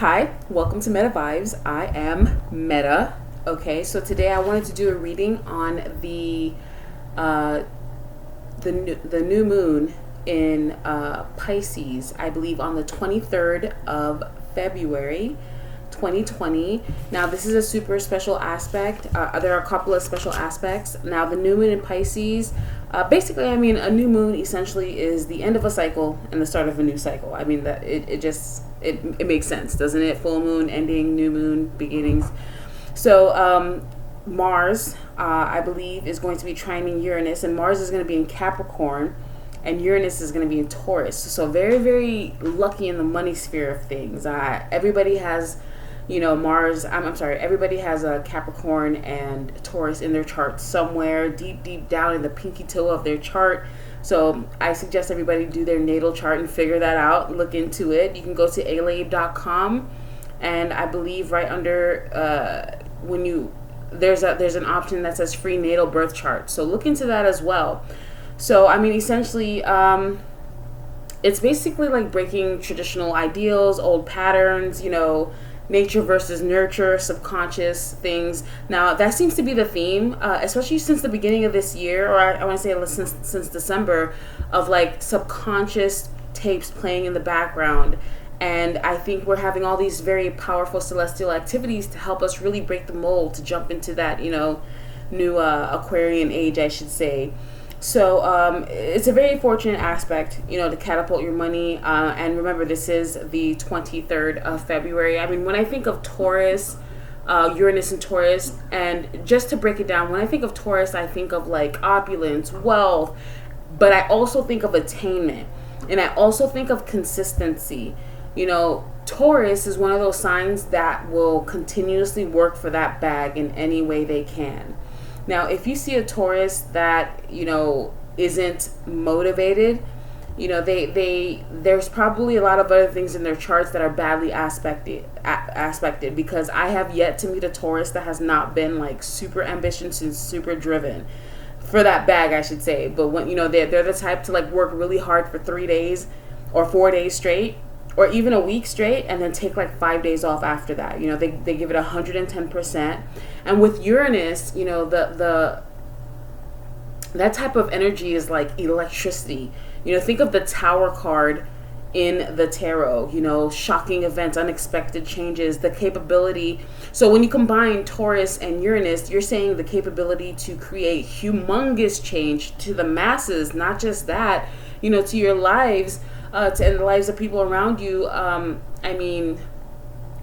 Hi, welcome to Meta Vibes. I am Meta. Okay, so today I wanted to do a reading on uh, the new moon in Pisces. I believe on the 23rd of February, 2020. Now this is a super special aspect. There are a couple of special aspects. Now the new moon in Pisces. Basically, I mean, a new moon essentially is the end of a cycle and the start of a new cycle. I mean, that it makes sense, doesn't it? Full moon, ending, new moon, beginnings. So Mars, I believe, is going to be trining Uranus, and Mars is going to be in Capricorn, and Uranus is going to be in Taurus. So very, very lucky in the money sphere of things. Everybody has, Mars. I'm sorry. Everybody has a Capricorn and Taurus in their chart somewhere deep, deep down in the pinky toe of their chart. So I suggest everybody do their natal chart and figure that out. Look into it. You can go to alabe.com, and I believe right under there's an option that says free natal birth chart. So look into that as well. So I mean, essentially, it's basically like breaking traditional ideals, old patterns. Nature versus nurture, subconscious things. Now that seems to be the theme, especially since the beginning of this year, or I want to say since December, of like subconscious tapes playing in the background. And I think we're having all these very powerful celestial activities to help us really break the mold, to jump into that, new Aquarian age, I should say. So it's a very fortunate aspect, to catapult your money. And remember, this is the 23rd of February. I mean, when I think of Taurus, Uranus and Taurus, and just to break it down, when I think of Taurus, I think of like opulence, wealth, but I also think of attainment. And I also think of consistency. Taurus is one of those signs that will continuously work for that bag in any way they can. Now, if you see a Taurus that, isn't motivated, there's probably a lot of other things in their charts that are badly aspected, because I have yet to meet a Taurus that has not been like super ambitious and super driven for that bag, I should say. But when, they're the type to like work really hard for 3 days or 4 days straight, or even a week straight, and then take like 5 days off after that. They give it 110%. And with Uranus, that type of energy is like electricity. Think of the Tower card in the tarot, shocking events, unexpected changes, the capability. So when you combine Taurus and Uranus, you're saying the capability to create humongous change to the masses, not just that, to your lives, and the lives of people around you. I mean,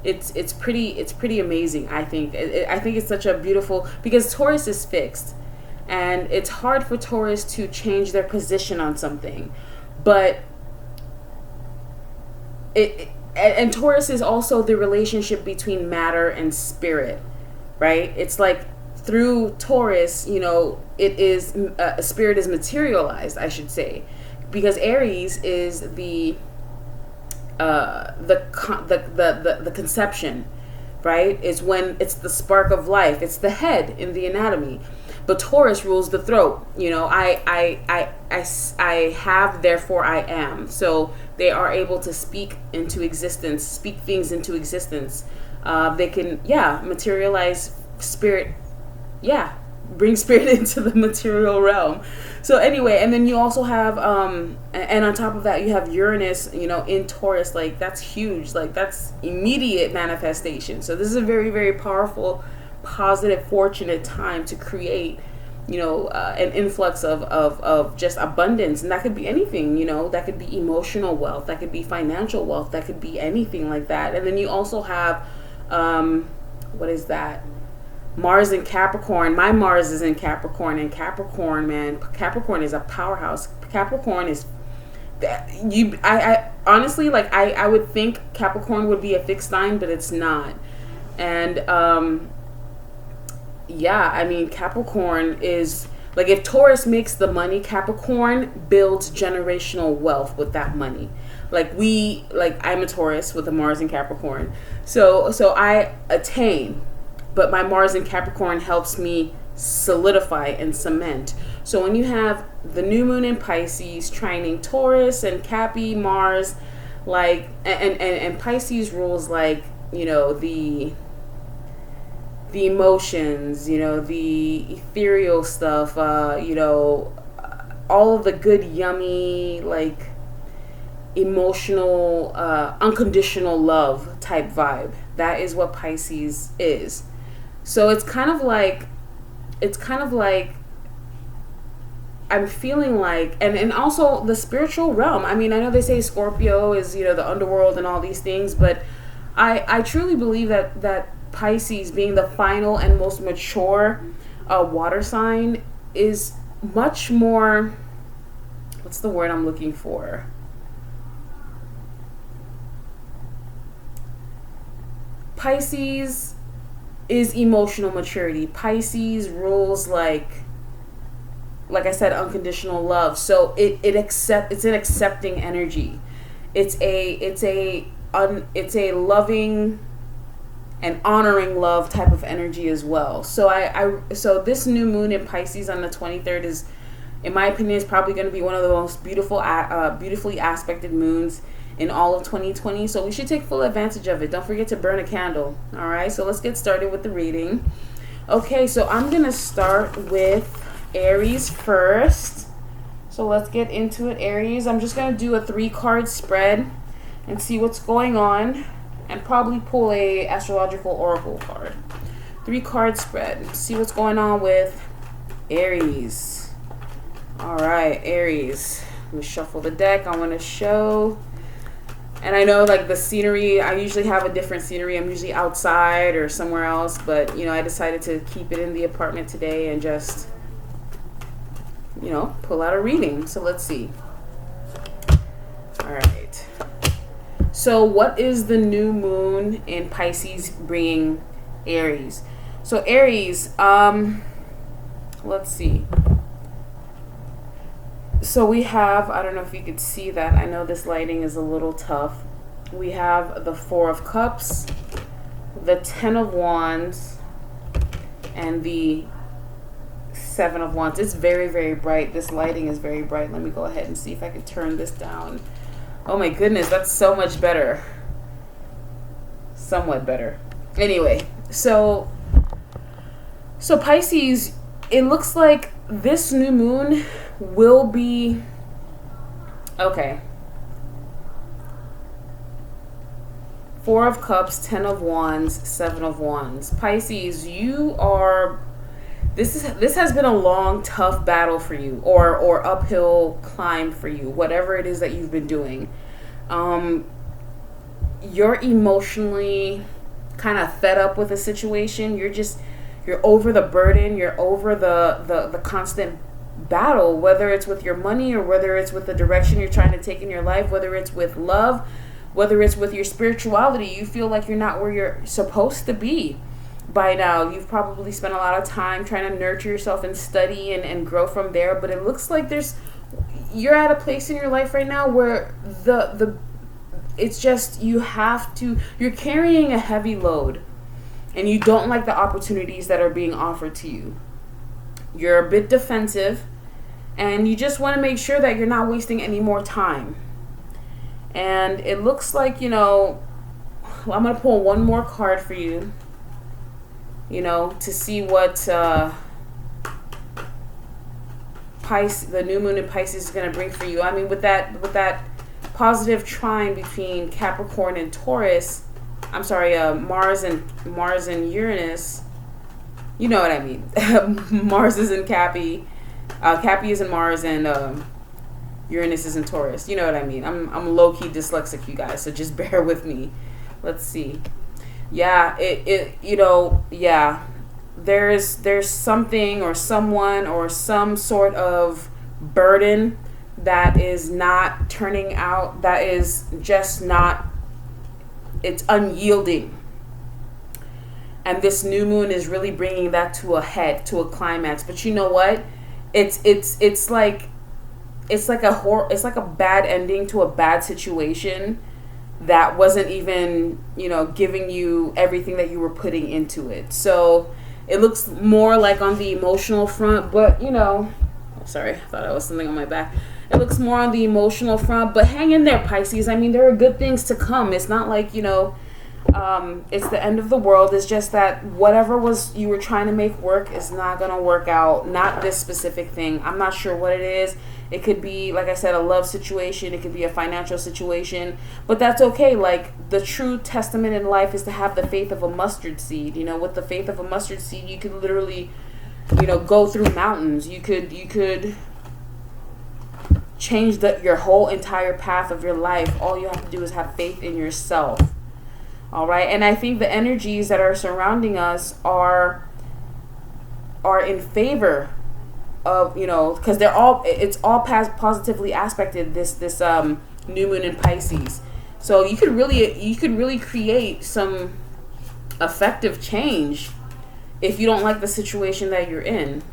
it's pretty amazing. I think it's such a beautiful, because Taurus is fixed, and it's hard for Taurus to change their position on something, but and Taurus is also the relationship between matter and spirit, right? It's like through Taurus, it is spirit is materialized, I should say. Because Aries is the conception, right? It's when it's the spark of life. It's the head in the anatomy. But Taurus rules the throat. I have, therefore I am. So they are able to speak into existence, speak things into existence. They can, materialize spirit. Bring spirit into the material realm. So anyway, and then you also have and on top of that you have Uranus, in Taurus. Like that's huge, like that's immediate manifestation. So this is a very, very powerful, positive, fortunate time to create an influx of just abundance. And that could be anything, that could be emotional wealth, that could be financial wealth, that could be anything like that. And then you also have what is that? Mars in Capricorn. My Mars is in Capricorn, and Capricorn, man, Capricorn is a powerhouse. Capricorn is I honestly, like, I would think Capricorn would be a fixed sign, but it's not. And I mean, Capricorn is like, if Taurus makes the money, Capricorn builds generational wealth with that money. I'm a Taurus with a Mars in Capricorn, so I attain. But my Mars in Capricorn helps me solidify and cement. So when you have the new moon in Pisces trining Taurus and Mars, like, and Pisces rules, like, you know, the emotions, you know, the ethereal stuff, you know, all of the good, yummy, like, emotional, unconditional love type vibe. That is what Pisces is. So it's kind of like I'm feeling like, and also the spiritual realm. I mean, I know they say Scorpio is, you know, the underworld and all these things, but I truly believe that Pisces, being the final and most mature water sign, is much more, what's the word I'm looking for? Pisces is emotional maturity. Pisces rules, like I said, unconditional love. So it's an accepting energy. It's a loving and honoring love type of energy as well. So so this new moon in Pisces on the 23rd is, in my opinion, is probably going to be one of the most beautifully aspected moons in all of 2020. So we should take full advantage of it. Don't forget to burn a candle. All right, so let's get started with the reading. Okay, so I'm going to start with Aries first. So let's get into it, Aries. I'm just going to do a 3-card spread and see what's going on, and probably pull a astrological oracle card. 3-card spread. See what's going on with Aries. All right, Aries. Let me shuffle the deck. I want to show. And I know, like, the scenery, I usually have a different scenery. I'm usually outside or somewhere else, but, you know, I decided to keep it in the apartment today and just, you know, pull out a reading. So let's see. All right. So what is the new moon in Pisces bringing Aries? So Aries, let's see. So we have, I don't know if you could see that. I know this lighting is a little tough. We have the 4 of Cups, the 10 of Wands, and the 7 of Wands. It's very, very bright. This lighting is very bright. Let me go ahead and see if I can turn this down. Oh my goodness, that's so much better. Somewhat better. Anyway, so Pisces, it looks like this new moon will be, okay, 4 of Cups, 10 of Wands, 7 of Wands. Pisces, you are, this has been a long, tough battle for you, or uphill climb for you, whatever it is that you've been doing. You're emotionally kind of fed up with the situation. You're over the burden. You're over the constant battle, whether it's with your money or whether it's with the direction you're trying to take in your life, whether it's with love, whether it's with your spirituality. You feel like you're not where you're supposed to be by now. You've probably spent a lot of time trying to nurture yourself and study and grow from there, but it looks like you're at a place in your life right now where it's just, you're carrying a heavy load and you don't like the opportunities that are being offered to you. You're a bit defensive and you just want to make sure that you're not wasting any more time. And it looks like, you know, I'm going to pull one more card for you, you know, to see what the new moon in Pisces is going to bring for you. I mean, with that positive trine between Capricorn and Taurus, I'm sorry, Mars and Uranus. You know what I mean. Mars is in Cappy. Cappy is in Mars, and Uranus is in Taurus. You know what I mean. I'm low-key dyslexic, you guys, so just bear with me. Let's see. Yeah, there's something or someone or some sort of burden that is not turning out, that is just not, it's unyielding. And this new moon is really bringing that to a head, to a climax. But you know what? It's like a bad ending to a bad situation that wasn't even, you know, giving you everything that you were putting into it. So it looks more like on the emotional front, but, you know, sorry, I thought I was something on my back. It looks more on the emotional front, but hang in there, Pisces. I mean, there are good things to come. It's not like, it's the end of the world. It's just that whatever you were trying to make work is not going to work out. Not this specific thing. I'm not sure what it is. It could be, like I said, a love situation. It could be a financial situation. But that's okay. Like, the true testament in life is to have the faith of a mustard seed. With the faith of a mustard seed, you could literally, go through mountains. You could change your whole entire path of your life. All you have to do is have faith in yourself. All right. And I think the energies that are surrounding us are in favor of, because it's all positively aspected, this new moon in Pisces. So you could really create some effective change if you don't like the situation that you're in.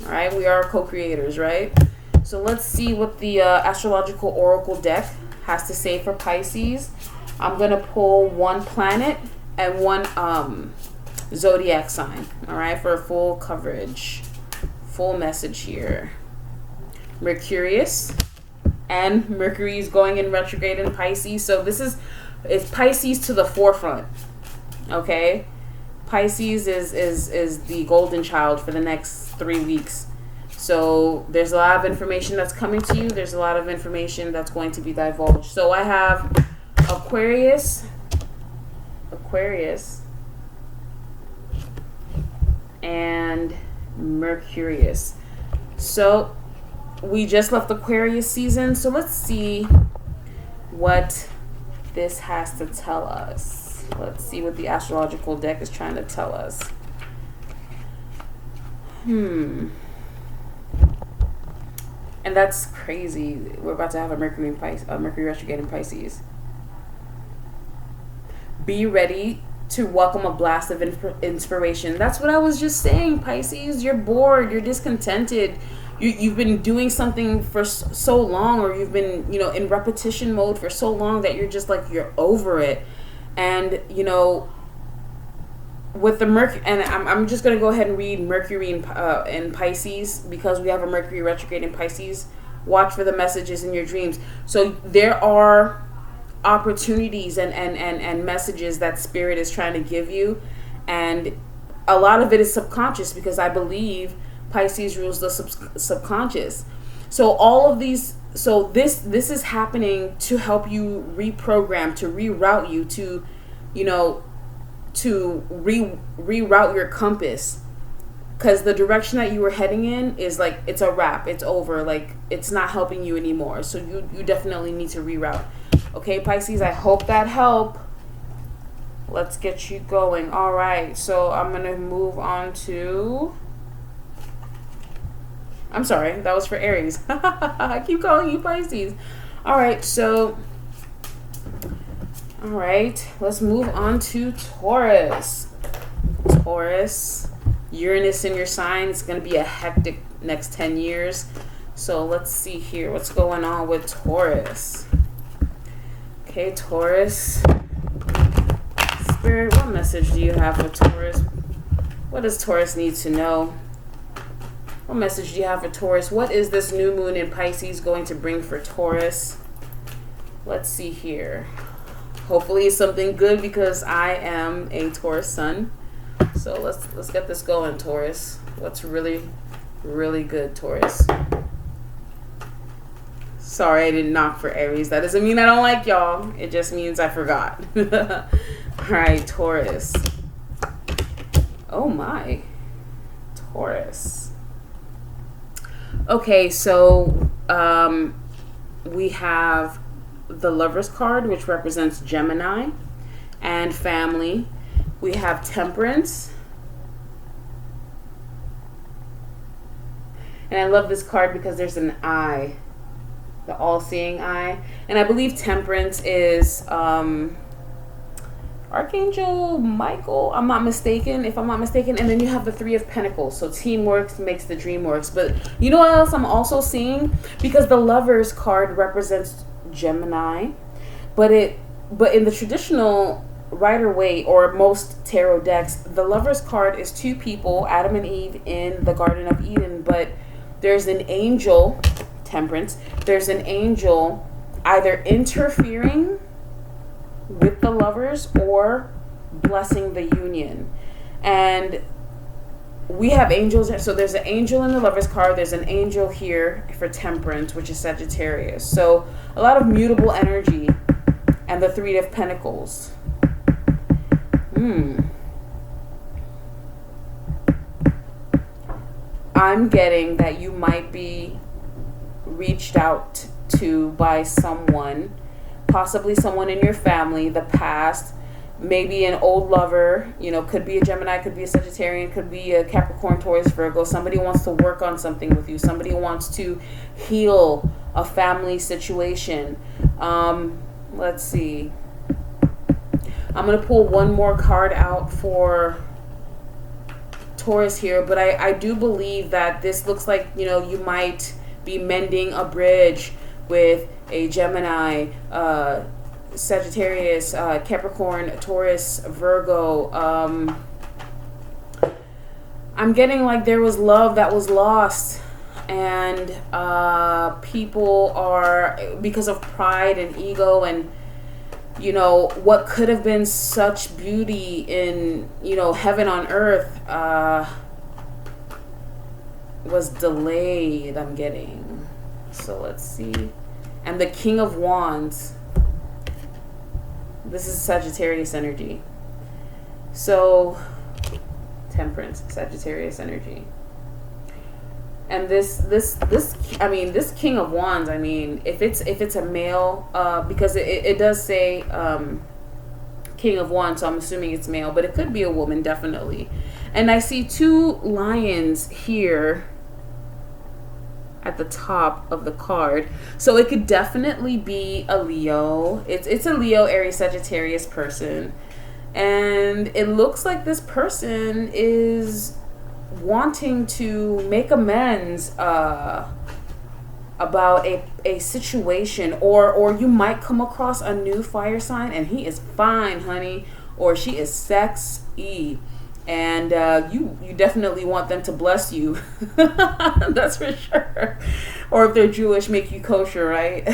All right. We are co-creators, right? So let's see what the astrological oracle deck has to say for Pisces. I'm going to pull one planet and one zodiac sign, all right, for full coverage, full message here. Mercurius, and Mercury is going in retrograde in Pisces. So it's Pisces to the forefront, okay? Pisces is the golden child for the next 3 weeks. So there's a lot of information that's coming to you. There's a lot of information that's going to be divulged. So I have Aquarius, and Mercurius. So we just left Aquarius season. So let's see what this has to tell us. Let's see what the astrological deck is trying to tell us. And that's crazy. We're about to have a Mercury retrograde in Pisces. Be ready to welcome a blast of inspiration. That's what I was just saying, Pisces. You're bored. You're discontented. You've been doing something for so long, or you've been, in repetition mode for so long that you're just like, you're over it. And, with the Mercury, and I'm just going to go ahead and read Mercury in Pisces, because we have a Mercury retrograde in Pisces. Watch for the messages in your dreams. So there are opportunities and messages that Spirit is trying to give you, and a lot of it is subconscious, because I believe Pisces rules the subconscious. So all of these, so this is happening to help you reprogram, to reroute you, to reroute your compass, because the direction that you were heading in is like, it's a wrap, it's over, like it's not helping you anymore. So you definitely need to reroute. Okay, Pisces, I hope that helped. Let's get you going. All right, so I'm gonna move on to, I'm sorry, that was for Aries. I keep calling you Pisces. All right, so all right, let's move on to Taurus. Taurus, Uranus in your sign. It's going to be a hectic next 10 years. So let's see here. What's going on with Taurus? Okay, Taurus. Spirit, what message do you have for Taurus? What does Taurus need to know? What message do you have for Taurus? What is this new moon in Pisces going to bring for Taurus? Let's see here. Hopefully it's something good, because I am a Taurus sun. So let's get this going, Taurus. What's really, really good, Taurus? Sorry, I didn't knock for Aries. That doesn't mean I don't like y'all. It just means I forgot. All right, Taurus. Oh my. Taurus. Okay, so we have the Lover's card, which represents Gemini and family. We have Temperance, and I love this card because there's an eye, the all-seeing eye, and I believe Temperance is Archangel Michael, I'm not mistaken, if I'm not mistaken. And then you have the Three of Pentacles, so teamwork makes the dream works. But you know what else I'm also seeing? Because the Lovers card represents Gemini, but in the traditional Rider-Waite or most tarot decks, the Lovers card is two people, Adam and Eve, in the Garden of Eden, but there's an angel Temperance, there's an angel either interfering with the lovers or blessing the union. And we have angels. So there's an angel in the Lovers card. There's an angel here for Temperance, which is Sagittarius. So a lot of mutable energy. And the Three of Pentacles. I'm getting that you might be reached out to by someone, possibly someone in your family, the past, maybe an old lover, you know, could be a Gemini, could be a Sagittarian, could be a Capricorn, Taurus, Virgo. Somebody wants to work on something with you. Somebody wants to heal a family situation. Let's see. I'm going to pull one more card out for Taurus here, but I do believe that this looks like, you know, you might be mending a bridge with a Gemini, Sagittarius, Capricorn, Taurus, Virgo. I'm getting like there was love that was lost, and people are, because of pride and ego and, you know, what could have been such beauty in, you know, heaven on earth was delayed, I'm getting. So let's see. And the King of Wands. This is Sagittarius energy. So Temperance, Sagittarius energy. And this I mean, this King of Wands, I mean, if it's a male, because it does say King of Wands, so I'm assuming it's male, but it could be a woman, definitely. And I see two lions here at the top of the card, so it could definitely be a Leo. It's a Leo, Aries, Sagittarius person, and it looks like this person is wanting to make amends about a situation, or you might come across a new fire sign and he is fine, honey, or she is sexy, and you definitely want them to bless you. That's for sure. Or if they're Jewish, make you kosher, right?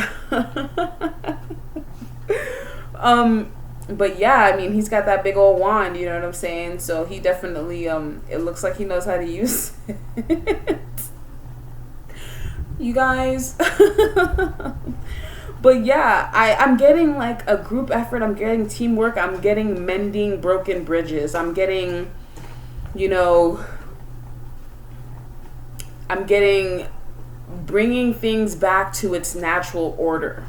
But yeah, I mean, he's got that big old wand, you know what I'm saying? So he definitely, it looks like he knows how to use it. You guys. But yeah, I'm getting like a group effort. I'm getting teamwork. I'm getting mending broken bridges. I'm getting, you know, I'm getting bringing things back to its natural order.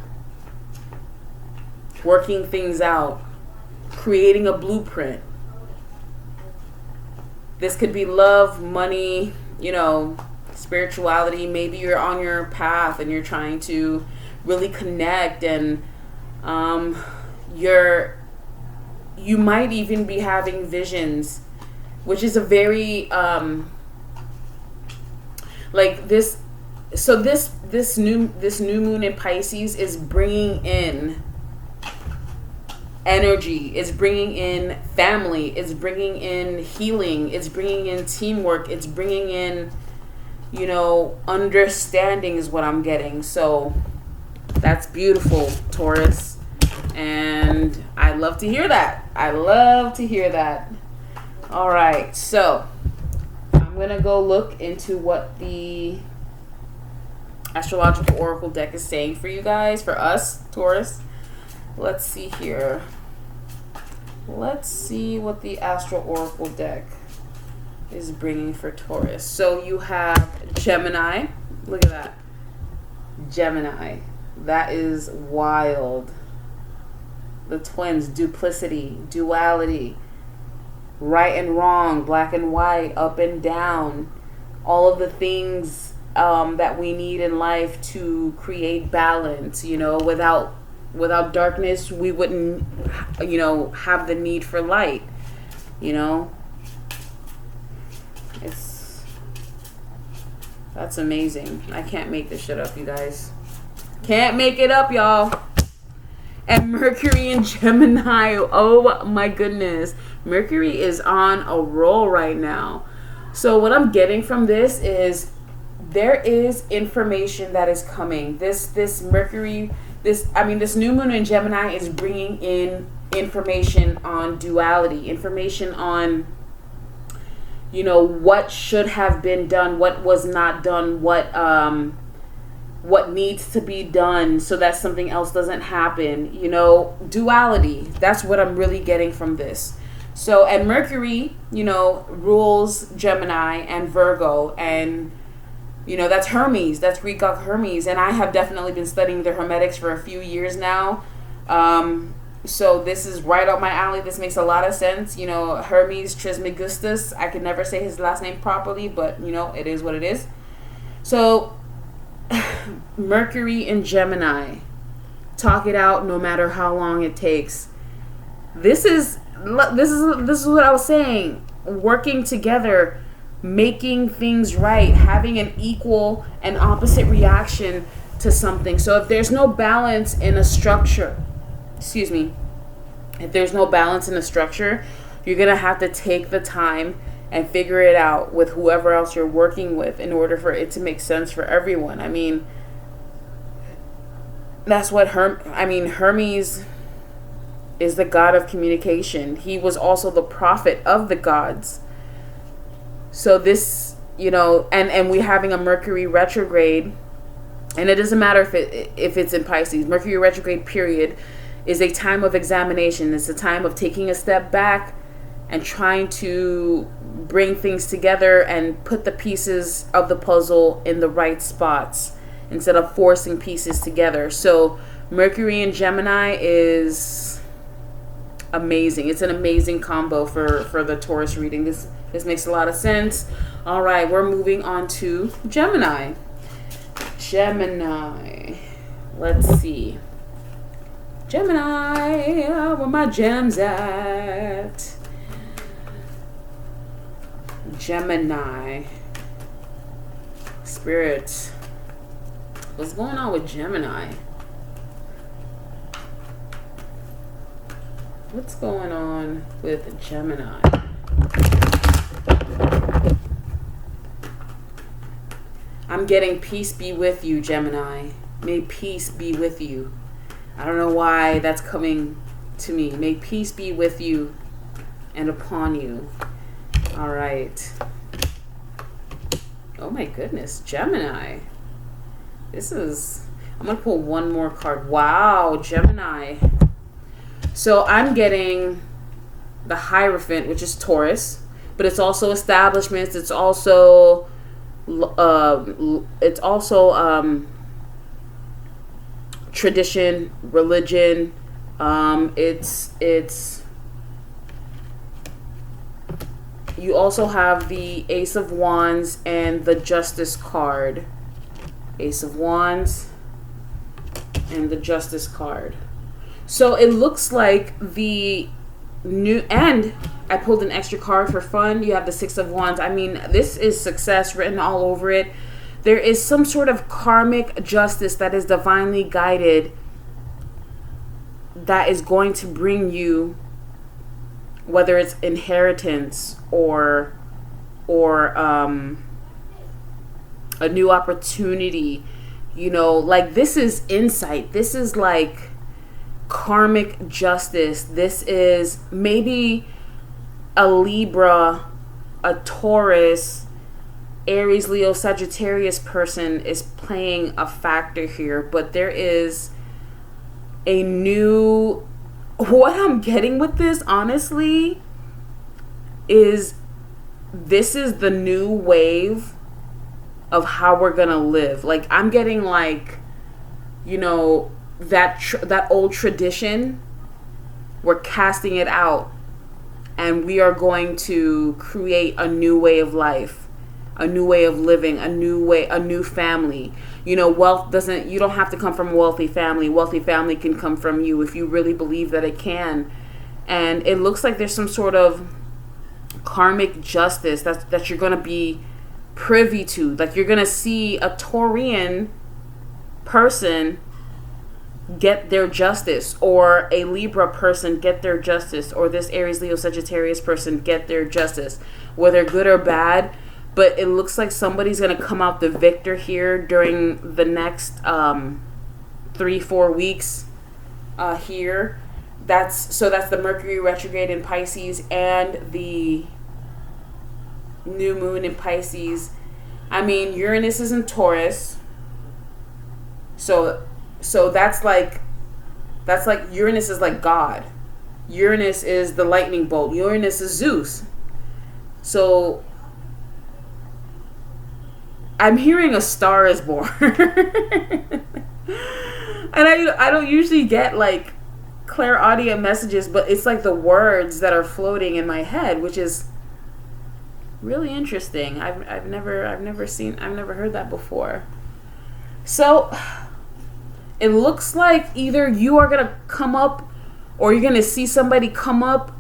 Working things out. Creating a blueprint. This could be love, money, you know, spirituality. Maybe you're on your path and you're trying to really connect, and you might even be having visions, which is a very like this. So this new moon in Pisces is bringing in energy, it's bringing in family, it's bringing in healing, it's bringing in teamwork, it's bringing in, you know, understanding is what I'm getting. So that's beautiful, Taurus, and I love to hear that. I love to hear that. All right, so I'm gonna go look into what the astrological oracle deck is saying for you guys, for us, Taurus. Let's see here. Let's see what the astral oracle deck is bringing for Taurus. So you have Gemini. Look at that. Gemini. That is wild. The twins. Duplicity. Duality. Right and wrong. Black and white. Up and down. All of the things that we need in life to create balance. You know, without darkness, we wouldn't, you know, have the need for light, you know. That's amazing. I can't make this shit up, you guys. Can't make it up, y'all. And Mercury and Gemini, oh my goodness. Mercury is on a roll right now. So what I'm getting from this is there is information that is coming. This Mercury, this new moon in Gemini is bringing in information on duality, information on, you know, what should have been done, what was not done, what needs to be done so that something else doesn't happen. You know, duality. That's what I'm really getting from this. So, and Mercury, you know, rules Gemini and Virgo, and you know, that's Hermes, that's Greek god Hermes, and I have definitely been studying the Hermetics for a few years now. So this is right up my alley. This makes a lot of sense. You know, Hermes Trismegistus, I can never say his last name properly, but you know, it is what it is. So Mercury in Gemini, talk it out no matter how long it takes. This is what I was saying. Working together, making things right, having an equal and opposite reaction to something. So if there's no balance in a structure, if there's no balance in a structure, you're gonna have to take the time and figure it out with whoever else you're working with in order for it to make sense for everyone. I mean, that's what Hermes is the god of communication. He was also the prophet of the gods. So this, you know, and we're having a Mercury retrograde, and it doesn't matter if it's in Pisces. Mercury retrograde period is a time of examination. It's a time of taking a step back and trying to bring things together and put the pieces of the puzzle in the right spots instead of forcing pieces together. So Mercury and Gemini is amazing. It's an amazing combo for the Taurus reading. This makes a lot of sense. All right, we're moving on to Gemini. Let's see. Gemini, where my gems at? Gemini. Spirit. What's going on with Gemini? What's going on with Gemini? I'm getting peace be with you, Gemini. May peace be with you. I don't know why that's coming to me. May peace be with you and upon you. All right. Oh my goodness, Gemini. I'm going to pull one more card. Wow, Gemini. So I'm getting the Hierophant, which is Taurus, but it's also establishments. It's also tradition, religion. It's you also have the Ace of Wands and the Justice card. Ace of Wands and the Justice card. So it looks like the new, and I pulled an extra card for fun. You have the Six of Wands. I mean, this is success written all over it. There is some sort of karmic justice that is divinely guided that is going to bring you, whether it's inheritance or a new opportunity, you know, like this is insight. This is like karmic justice. This is maybe a Libra, a Taurus, Aries-Leo, Sagittarius person is playing a factor here, but there is a new, what I'm getting with this, honestly, is this is the new wave of how we're gonna live. Like, I'm getting like, you know, that old tradition, we're casting it out, and we are going to create a new way of life, a new way of living, a new family. You know, you don't have to come from a wealthy family. Wealthy family can come from you if you really believe that it can. And it looks like there's some sort of karmic justice that you're going to be privy to. Like, you're going to see a Taurian person get their justice, or a Libra person get their justice, or this Aries, Leo, Sagittarius person get their justice. Whether good or bad, but it looks like somebody's going to come out the victor here during the next 3-4 weeks here. That's the Mercury retrograde in Pisces and the new moon in Pisces. I mean, Uranus is in Taurus. So that's like Uranus is like God. Uranus is the lightning bolt. Uranus is Zeus. So I'm hearing a star is born. And I don't usually get like clairaudient messages, but it's like the words that are floating in my head, which is really interesting. I've never heard that before. So it looks like either you are gonna come up or you're gonna see somebody come up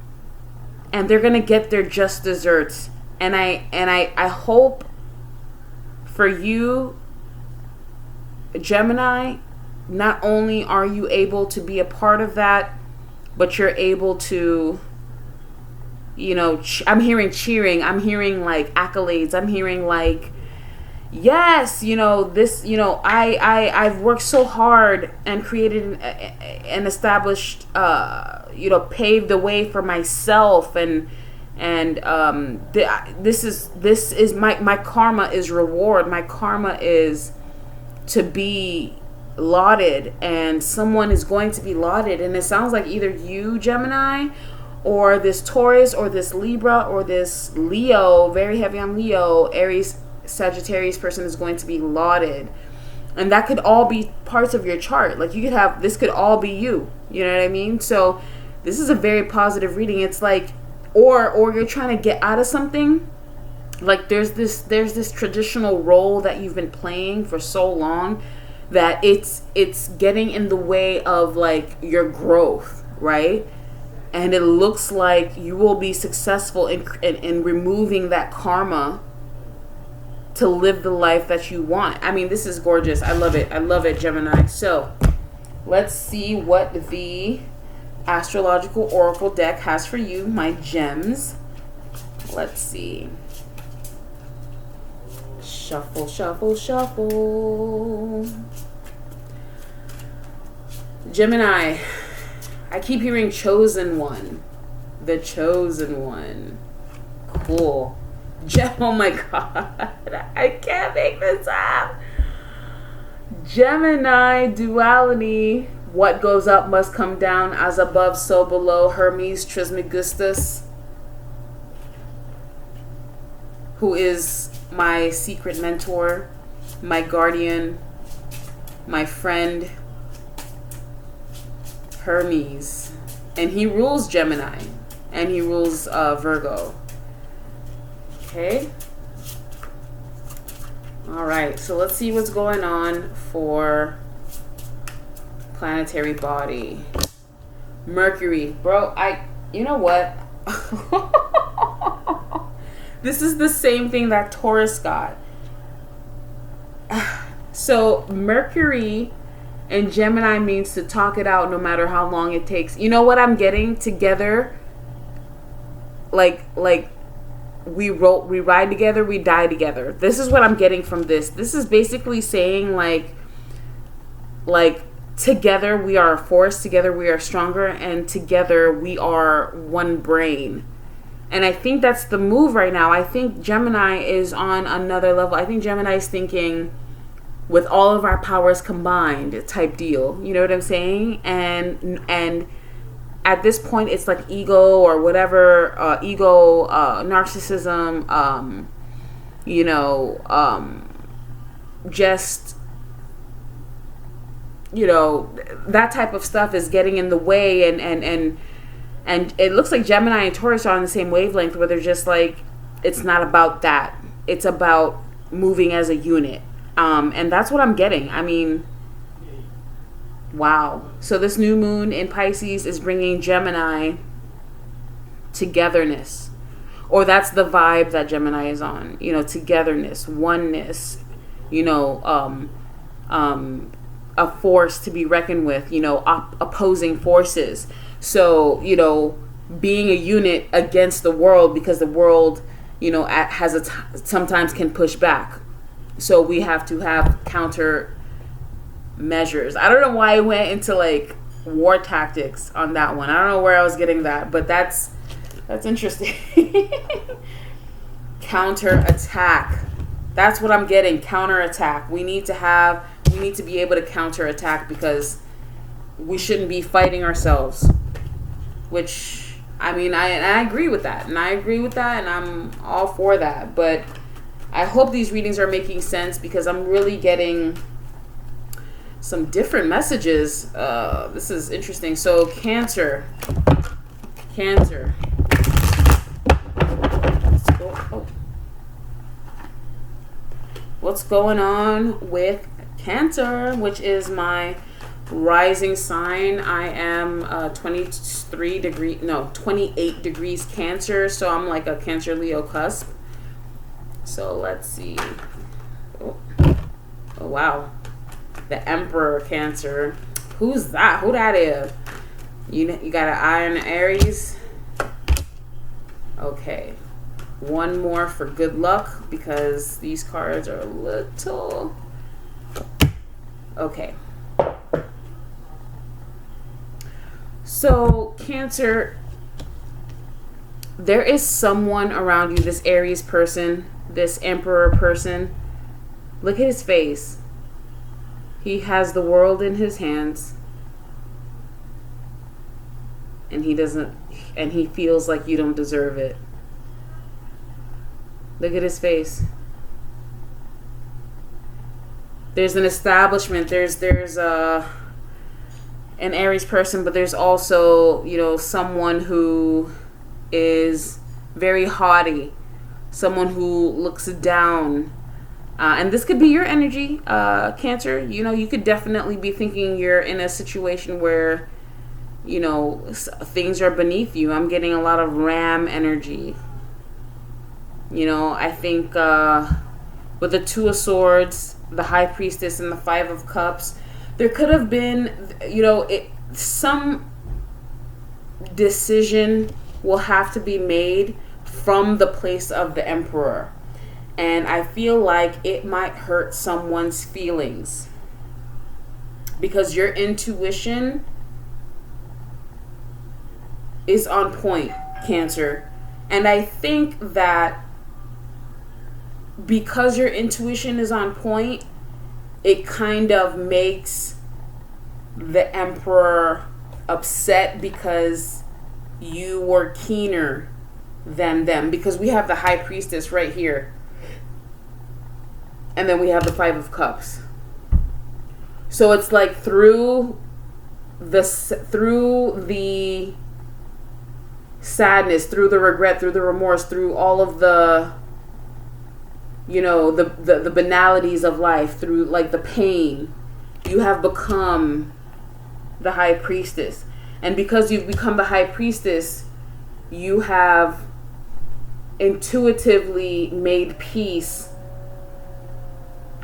and they're gonna get their just desserts. And I hope for you, Gemini, not only are you able to be a part of that, but you're able to, you know, I'm hearing cheering, I'm hearing like accolades, I'm hearing like, yes, you know, this, you know, I've worked so hard and created and established, you know, paved the way for myself, and this is my karma is reward. My karma is to be lauded, and someone is going to be lauded. And it sounds like either you, Gemini, or this Taurus, or this Libra, or this Leo, very heavy on Leo, Aries, Sagittarius person is going to be lauded. And that could all be parts of your chart. Like you could have, this could all be you. You know what I mean? So this is a very positive reading. It's like, or you're trying to get out of something. Like there's this traditional role that you've been playing for so long that it's getting in the way of like your growth, right? And it looks like you will be successful in removing that karma to live the life that you want. I mean, this is gorgeous. I love it. I love it, Gemini. So let's see what the astrological oracle deck has for you, my gems. Let's see. Shuffle, shuffle, shuffle. Gemini, I keep hearing chosen one. The chosen one. Cool. Oh my God. I can't make this up. Gemini duality. What goes up must come down, as above, so below. Hermes Trismegistus, who is my secret mentor, my guardian, my friend, Hermes. And he rules Gemini, and he rules Virgo. Okay. All right. So let's see what's going on for planetary body. Mercury. Bro, you know what? This is the same thing that Taurus got. So Mercury and Gemini means to talk it out no matter how long it takes. You know what I'm getting? Together, like we ride together, we die together. This is what I'm getting from this. This is basically saying like together we are a force, together we are stronger, and together we are one brain. And I think that's the move right now. I think Gemini is on another level. I think Gemini is thinking with all of our powers combined type deal. You know what I'm saying? And at this point, it's like ego or whatever, narcissism, just, that type of stuff is getting in the way. And it looks like Gemini and Taurus are on the same wavelength, where they're just like, it's not about that. It's about moving as a unit. And that's what I'm getting. I mean, wow. So this new moon in Pisces is bringing Gemini togetherness, or that's the vibe that Gemini is on, togetherness, oneness, a force to be reckoned with, opposing forces. So, being a unit against the world, because the world sometimes can push back. So we have to have counter measures. I don't know why I went into like war tactics on that one. I don't know where I was getting that, but that's interesting. Counter attack. That's what I'm getting. Counter attack. We need to be able to counter attack, because we shouldn't be fighting ourselves. Which, I mean, I agree with that. And I'm all for that. But I hope these readings are making sense, because I'm really getting some different messages. This is interesting. So Cancer. Let's go. Oh. What's going on with Cancer, which is my rising sign? I am 28 degrees Cancer, so I'm like a Cancer-Leo cusp. So let's see. Oh wow. The Emperor Cancer. Who's that? Who that is? You got an eye on Aries? Okay. One more for good luck, because these cards are a little... Okay. So, Cancer, there is someone around you, this Aries person, this Emperor person. Look at his face. He has the world in his hands. And he feels like you don't deserve it. Look at his face. There's an establishment. There's an Aries person, but there's also, someone who is very haughty, someone who looks down. And this could be your energy, Cancer. You could definitely be thinking you're in a situation where, things are beneath you. I'm getting a lot of Ram energy. I think with the Two of Swords, the High Priestess, and the Five of Cups, there could have been, some decision will have to be made from the place of the Emperor. And I feel like it might hurt someone's feelings, because your intuition is on point, Cancer. And I think that because your intuition is on point, it kind of makes the Emperor upset, because you were keener than them. Because we have the High Priestess right here, and then we have the Five of Cups. So it's like through the sadness, through the regret, through the remorse, through all of the the banalities of life, through like the pain, you have become the High Priestess. And because you've become the High Priestess, you have intuitively made peace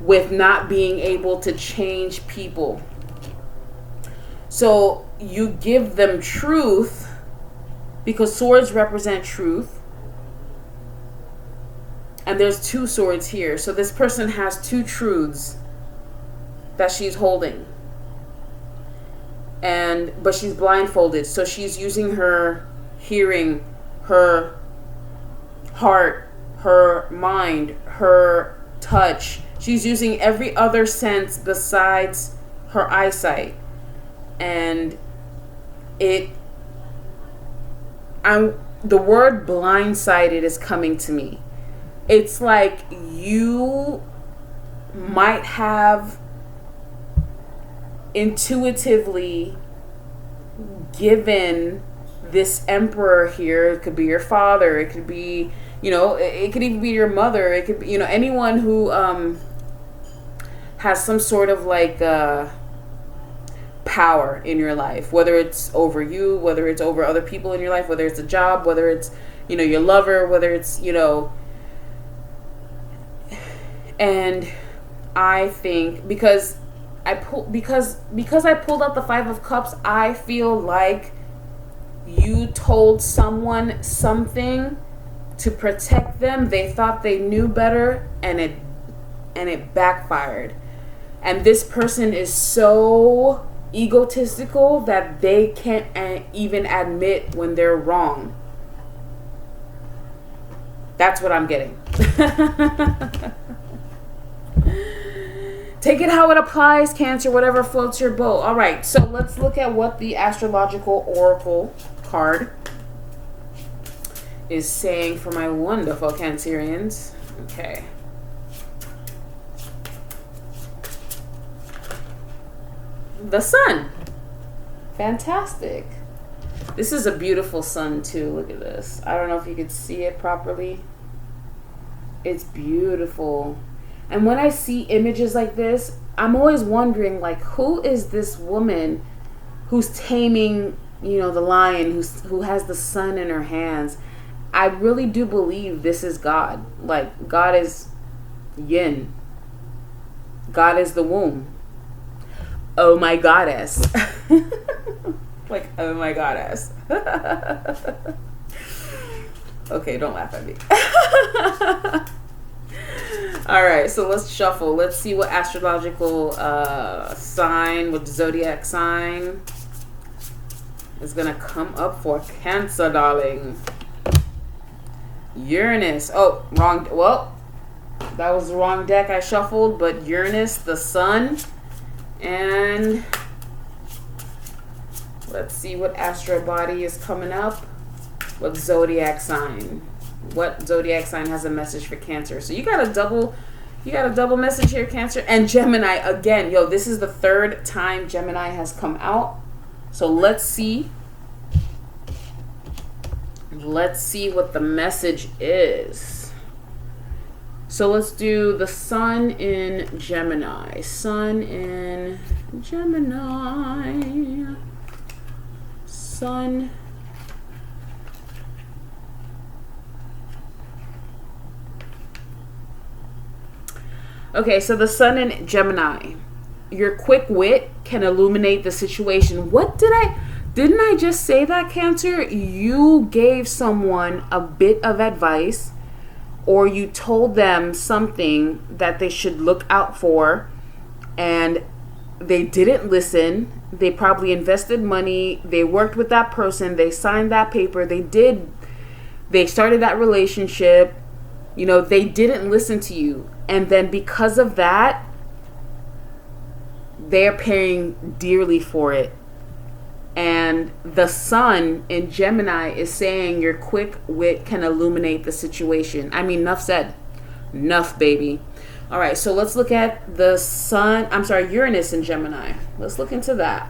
with not being able to change people. So you give them truth, because swords represent truth. And there's two swords here. So this person has two truths that she's holding. But she's blindfolded. So she's using her hearing, her heart, her mind, her touch. She's using every other sense besides her eyesight. And the word blindsided is coming to me. It's like you might have intuitively given this Emperor here, it could be your father, it could be, it could even be your mother, it could be, anyone who has some sort of like power in your life, whether it's over you, whether it's over other people in your life, whether it's a job, whether it's, your lover, whether it's, and I think because I pulled out the Five of Cups, I feel like you told someone something to protect them, they thought they knew better, and it backfired. And this person is so egotistical that they can't even admit when they're wrong. That's what I'm getting. Take it how it applies, Cancer, whatever floats your boat. All right, so let's look at what the astrological oracle card is saying for my wonderful Cancerians. Okay. The sun. Fantastic. This is a beautiful sun too. Look at this. I don't know if you could see it properly. It's beautiful. And when I see images like this, I'm always wondering, like, who is this woman who's taming, you know, the lion, who has the sun in her hands? I really do believe this is God. Like, God is yin. God is the womb. Oh my goddess. Like, oh my goddess. Okay, don't laugh at me. All right, so let's shuffle. Let's see what astrological sign, what zodiac sign is going to come up for Cancer, darling. Uranus. Oh, wrong. Well, that was the wrong deck I shuffled, but Uranus, the sun. And let's see what astro body is coming up. What zodiac sign? What zodiac sign has a message for Cancer? So you got a double message here, Cancer. And Gemini again. Yo, this is the third time Gemini has come out. So let's see. Let's see what the message is. So let's do the sun in Gemini. Sun in Gemini. Sun. Okay, so the sun in Gemini. Your quick wit can illuminate the situation. Didn't I just say that, Cancer? You gave someone a bit of advice, or you told them something that they should look out for, and they didn't listen. They probably invested money. They worked with that person. They signed that paper. They started that relationship. You know, they didn't listen to you. And then because of that, they're paying dearly for it. And the sun in Gemini is saying your quick wit can illuminate the situation. I mean, enough said. Enough, baby. All right, so let's look at the Uranus in Gemini. Let's look into that.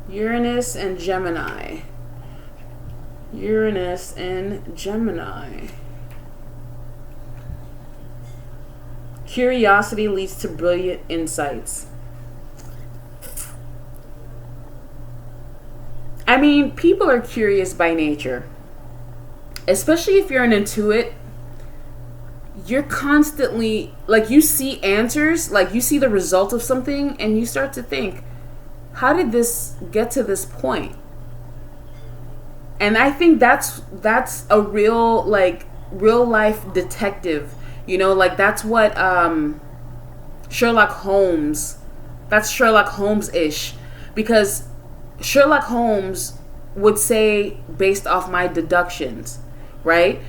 Uranus and Gemini. Uranus and Gemini. Curiosity leads to brilliant insights. I mean, people are curious by nature. Especially if you're an intuit. You're constantly, like, you see answers, like you see the result of something, and you start to think, how did this get to this point? And I think that's a real life detective. You know, like that's what Sherlock Holmes, that's Sherlock Holmes-ish. Because Sherlock Holmes would say, based off my deductions, right?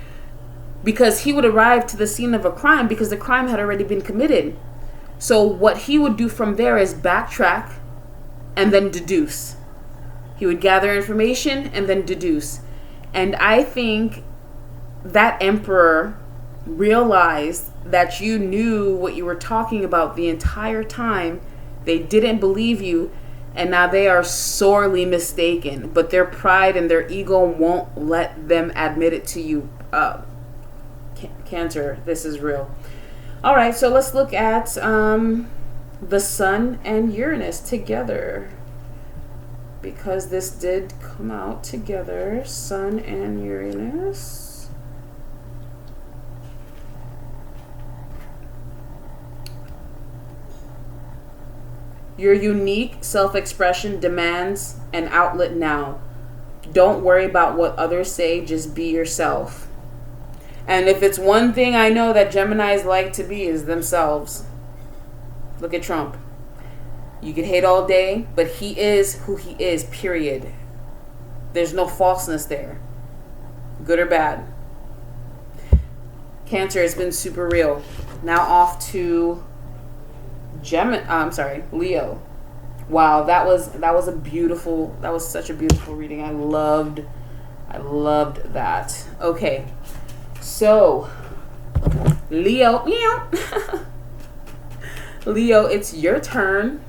Because he would arrive to the scene of a crime because the crime had already been committed. So what he would do from there is backtrack and then deduce. He would gather information and then deduce. And I think that emperor realized that you knew what you were talking about the entire time. They didn't believe you, and now they are sorely mistaken. But their pride and their ego won't let them admit it to you. Cancer, this is real. All right, so let's look at the sun and Uranus together, because this did come out together. Sun and Uranus. Your unique self-expression demands an outlet now. Don't worry about what others say. Just be yourself. And if it's one thing I know that Geminis like to be, is themselves. Look at Trump. You can hate all day, but he is who he is, period. There's no falseness there. Good or bad. Cancer has been super real. Now off to Leo. Wow, that was such a beautiful reading. I loved that. Okay. So, Leo, Leo, it's your turn.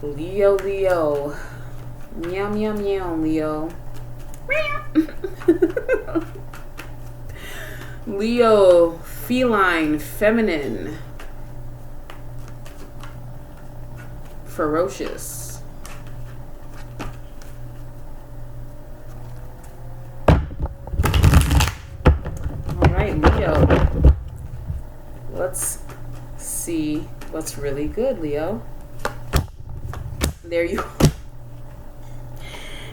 Leo. Meow, meow, meow, Leo. Leo, feline, feminine, ferocious. All right, Leo. Let's see what's really good, Leo. There you are.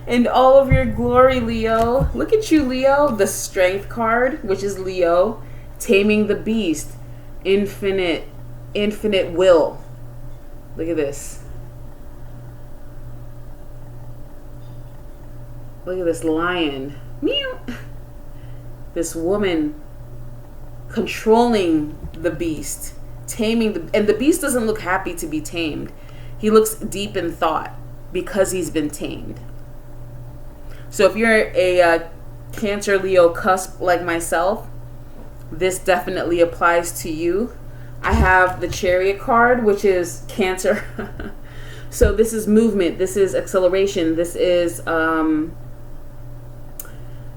In all of your glory, Leo. Look at you, Leo. The Strength card, which is Leo. Taming the beast. Infinite will. Look at this. Look at this lion. Meow. This woman controlling the beast. And the beast doesn't look happy to be tamed. He looks deep in thought because he's been tamed. So if you're a Cancer Leo cusp like myself, this definitely applies to you. I have the Chariot card, which is Cancer. So this is movement. This is acceleration. This is, and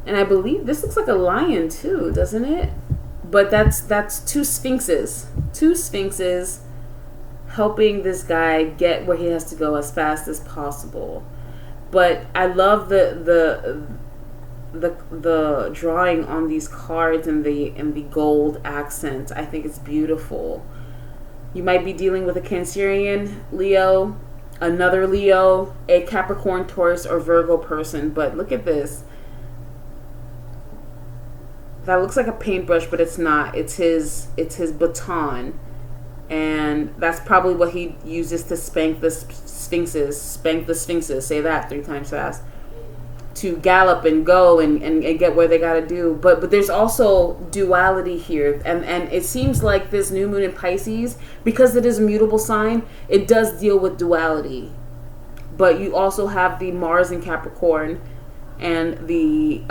I believe this looks like a lion too, doesn't it? But that's two sphinxes. Two sphinxes helping this guy get where he has to go as fast as possible. But I love the drawing on these cards and the gold accents. I think it's beautiful. You might be dealing with a Cancerian Leo, another Leo, a Capricorn, Taurus, or Virgo person. But look at this. That looks like a paintbrush, but it's not. It's his baton. And that's probably what he uses to spank the sphinxes. Spank the sphinxes. Say that 3 times fast. To gallop and go and get where they got to do. But there's also duality here. And it seems like this new moon in Pisces, because it is a mutable sign, it does deal with duality. But you also have the Mars in Capricorn and the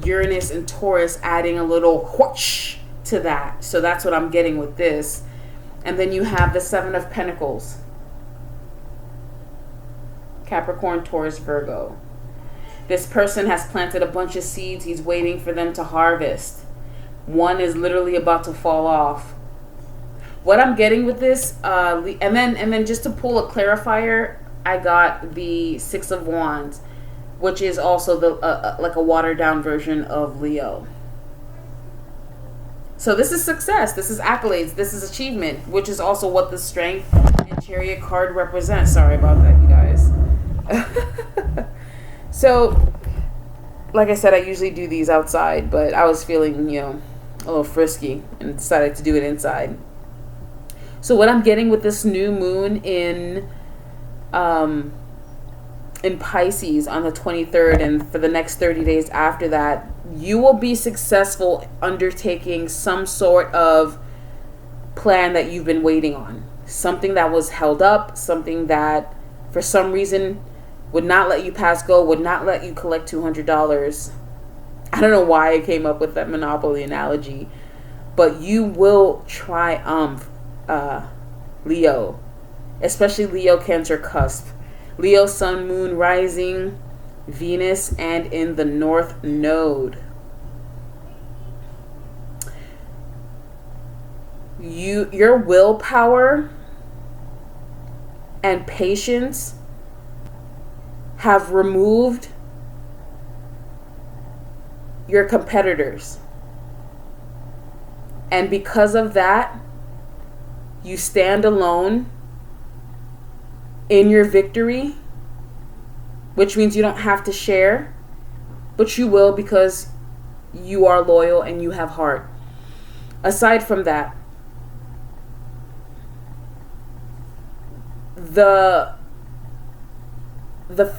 Uranus and Taurus adding a little whoosh to that. So that's what I'm getting with this. And then you have the 7 of Pentacles. Capricorn, Taurus, Virgo. This person has planted a bunch of seeds. He's waiting for them to harvest. One is literally about to fall off. What I'm getting with this, and then just to pull a clarifier, I got the 6 of Wands, which is also the like a watered down version of Leo. So this is success. This is accolades. This is achievement, which is also what the Strength and Chariot card represents. Sorry about that, you guys. So, like I said, I usually do these outside, but I was feeling, a little frisky and decided to do it inside. So what I'm getting with this new moon in Pisces on the 23rd and for the next 30 days after that, you will be successful undertaking some sort of plan that you've been waiting on. Something that was held up, something that for some reason would not let you pass go, would not let you collect $200. I don't know why I came up with that Monopoly analogy, but you will triumph, Leo, especially Leo Cancer cusp. Leo Sun, Moon, Rising, Venus, and in the North Node. Your willpower and patience have removed your competitors. And because of that, you stand alone in your victory which means you don't have to share, but you will because you are loyal and you have heart. Aside from that, the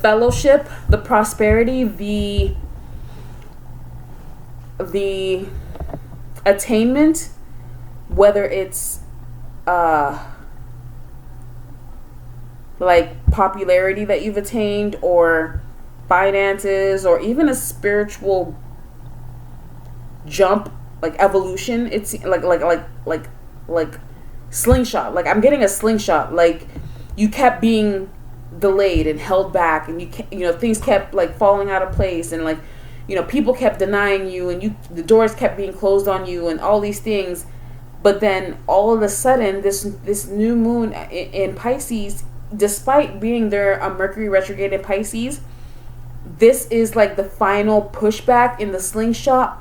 fellowship, the prosperity, the attainment, whether it's like popularity that you've attained, or finances, or even a spiritual jump, like evolution. It's like slingshot. Like I'm getting a slingshot. Like you kept being delayed and held back, and things kept like falling out of place, and like people kept denying you, and the doors kept being closed on you, and all these things. But then all of a sudden, this new moon in Pisces, despite being there a Mercury retrograde in Pisces, this is like the final pushback in the slingshot,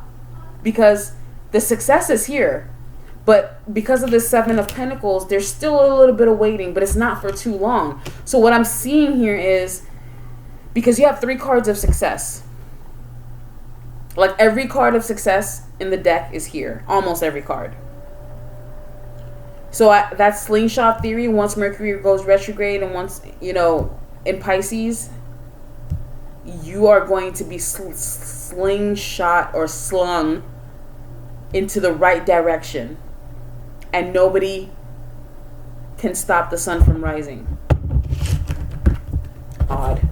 because the success is here. But because of the Seven of Pentacles, there's still a little bit of waiting, but it's not for too long. So what I'm seeing here is, because you have 3 cards of success. Like every card of success in the deck is here. Almost every card. So that slingshot theory, once Mercury goes retrograde and once, in Pisces, you are going to be slingshot or slung into the right direction. And nobody can stop the sun from rising. Odd.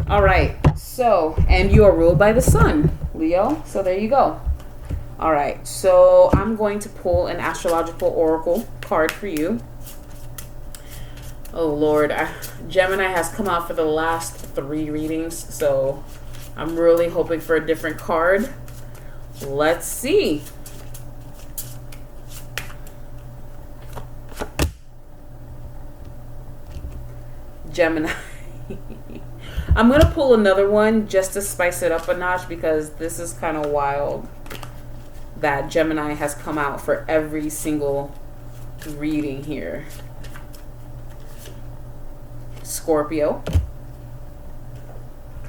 All right. So, and you are ruled by the sun, Leo. So there you go. All right. So I'm going to pull an astrological oracle card for you. Oh, Lord. Gemini has come out for the last 3 readings. So I'm really hoping for a different card. Let's see. Gemini. I'm going to pull another one just to spice it up a notch, because this is kind of wild that Gemini has come out for every single reading here. Scorpio.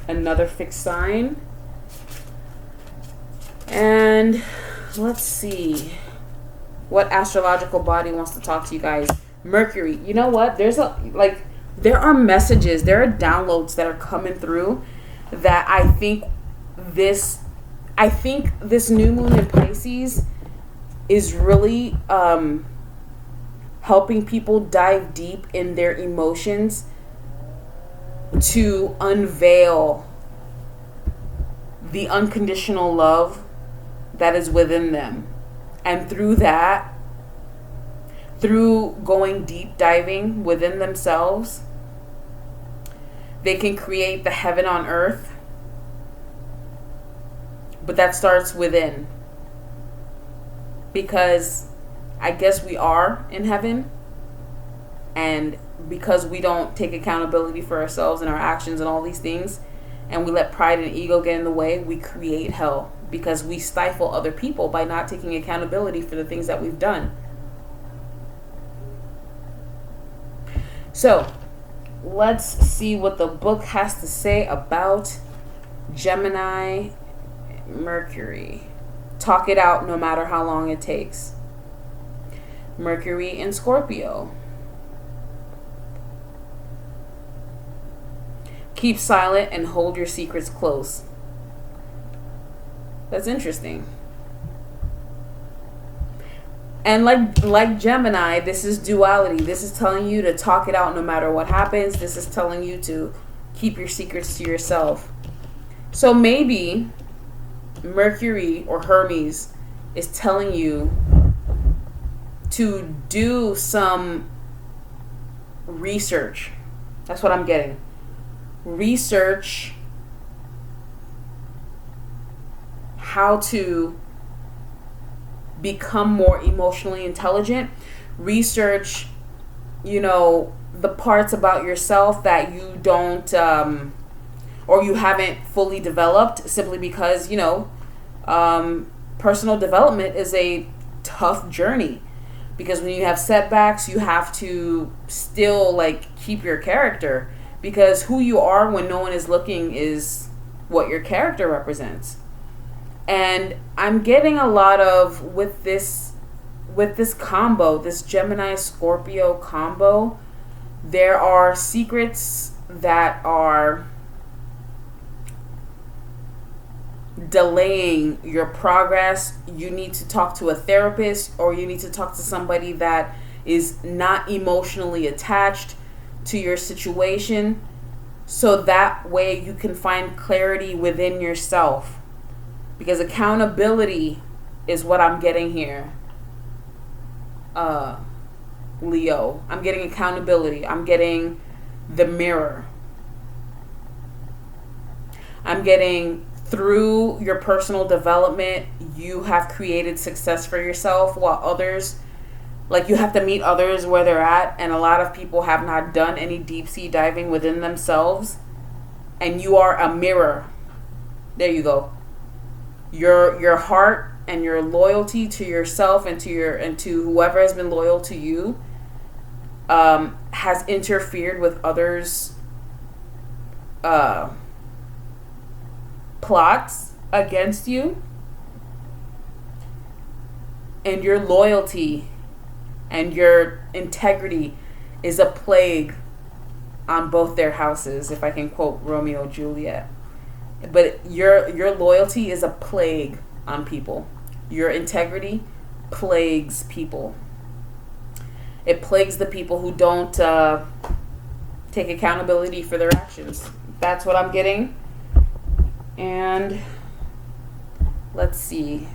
Another fixed sign. And let's see what astrological body wants to talk to you guys. Mercury. You know what? There are messages, there are downloads that are coming through that I think this new moon in Pisces is really helping people dive deep in their emotions to unveil the unconditional love that is within them. And through that, through going deep diving within themselves, they can create the heaven on earth. But that starts within. Because I guess we are in heaven. And because we don't take accountability for ourselves and our actions and all these things, and we let pride and ego get in the way, we create hell. Because we stifle other people by not taking accountability for the things that we've done. So, let's see what the book has to say about Gemini, Mercury. Talk it out no matter how long it takes. Mercury in Scorpio. Keep silent and hold your secrets close. That's interesting. And like Gemini, this is duality. This is telling you to talk it out no matter what happens. This is telling you to keep your secrets to yourself. So maybe Mercury or Hermes is telling you to do some research. That's what I'm getting. Research how to become more emotionally intelligent. Research, the parts about yourself that you don't or you haven't fully developed, simply because personal development is a tough journey, because when you have setbacks, you have to still keep your character, because who you are when no one is looking is what your character represents. And I'm getting a lot of, with this combo, this Gemini Scorpio combo, there are secrets that are delaying your progress. You need to talk to a therapist, or you need to talk to somebody that is not emotionally attached to your situation, so that way you can find clarity within yourself. Because accountability is what I'm getting here, Leo. I'm getting accountability. I'm getting the mirror. I'm getting, through your personal development, you have created success for yourself, while others, like, you have to meet others where they're at, and a lot of people have not done any deep sea diving within themselves, and you are a mirror. There you go. Your heart and your loyalty to yourself and to whoever has been loyal to you has interfered with others' plots against you, and your loyalty and your integrity is a plague on both their houses, if I can quote Romeo and Juliet. But your loyalty is a plague on people. Your integrity plagues people. It plagues the people who don't take accountability for their actions. That's what I'm getting. And let's see.